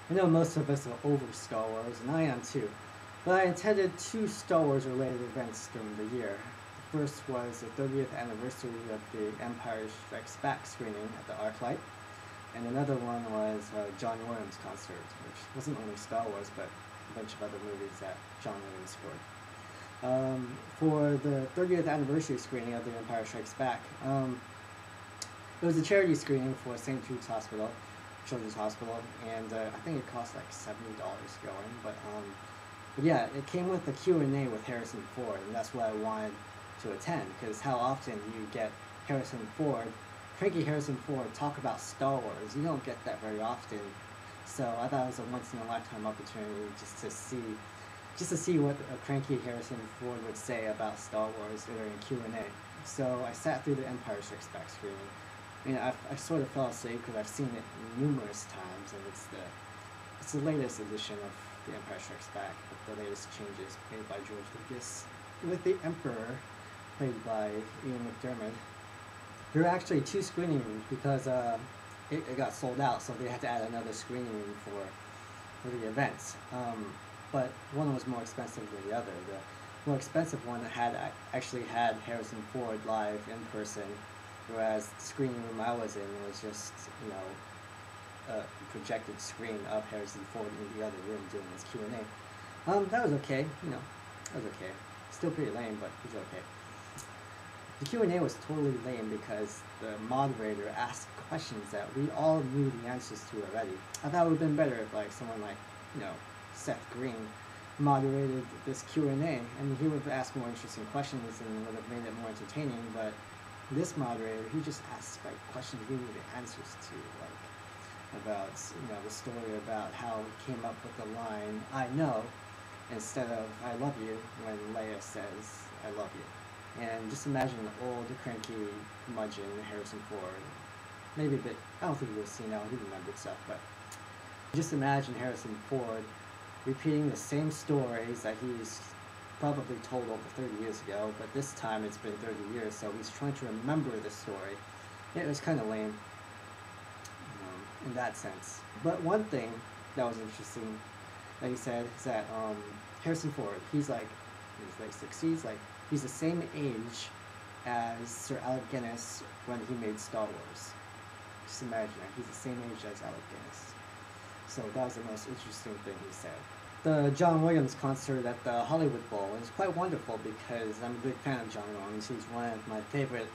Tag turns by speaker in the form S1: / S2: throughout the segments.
S1: I know most of us are over Star Wars, and I am too, but I attended two Star Wars related events during the year. The first was the 30th anniversary of the Empire Strikes Back screening at the ArcLight, and another one was a John Williams concert, which wasn't only Star Wars, but a bunch of other movies that John Williams scored. For the 30th anniversary screening of The Empire Strikes Back, it was a charity screening for St. Jude's Hospital, Children's Hospital, and I think it cost like $70 going. But yeah, it came with a Q&A with Harrison Ford, and that's what I wanted to attend, because how often do you get cranky Harrison Ford, talk about Star Wars? You don't get that very often. So I thought it was a once-in-a-lifetime opportunity just to see what a cranky Harrison Ford would say about Star Wars during Q&A. So I sat through the Empire Strikes Back screening. I mean, I sort of fell asleep because I've seen it numerous times, and it's the latest edition of The Empire Strikes Back, with the latest changes made by George Lucas, with the Emperor played by Ian McDiarmid. There were actually two screening rooms because it got sold out, so they had to add another screening room for the events. But one was more expensive than the other. The more expensive one actually had Harrison Ford live in person, whereas the screening room I was in was just, a projected screen of Harrison Ford in the other room doing his Q&A. That was okay, that was okay. Still pretty lame, but it was okay. The Q&A was totally lame because the moderator asked questions that we all knew the answers to already. I thought it would have been better if someone like, Seth Green moderated this Q&A, and he would have asked more interesting questions and would have made it more entertaining, but this moderator, he just asked questions we knew the answers to, about the story about how he came up with the line "I know" instead of "I love you" when Leia says "I love you." And just imagine an old, cranky, curmudgeon Harrison Ford, maybe a bit, I don't think he was senile, he remembered stuff, but just imagine Harrison Ford repeating the same stories that he's probably told over 30 years ago, but this time it's been 30 years, so he's trying to remember the story. It was kind of lame in that sense. But one thing that was interesting that he said is that Harrison Ford, he's in his late 60s, he's the same age as Sir Alec Guinness when he made Star Wars. Just imagine that, he's the same age as Alec Guinness. So that was the most interesting thing he said. The John Williams concert at the Hollywood Bowl is quite wonderful because I'm a big fan of John Williams. He's one of my favorite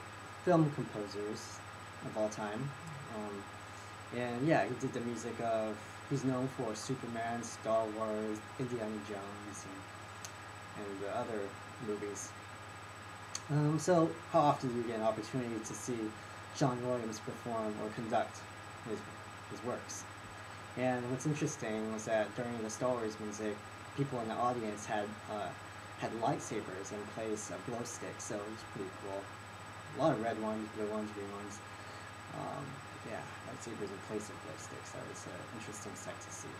S1: film composers of all time. And yeah, he did the music he's known for Superman, Star Wars, Indiana Jones, and other movies. So how often do you get an opportunity to see John Williams perform or conduct his works? And what's interesting was that during the Star Wars music, people in the audience had lightsabers in place of glow sticks, so it was pretty cool. A lot of red ones, blue ones, green ones. Yeah, lightsabers in place of glow sticks. That was an interesting sight to see.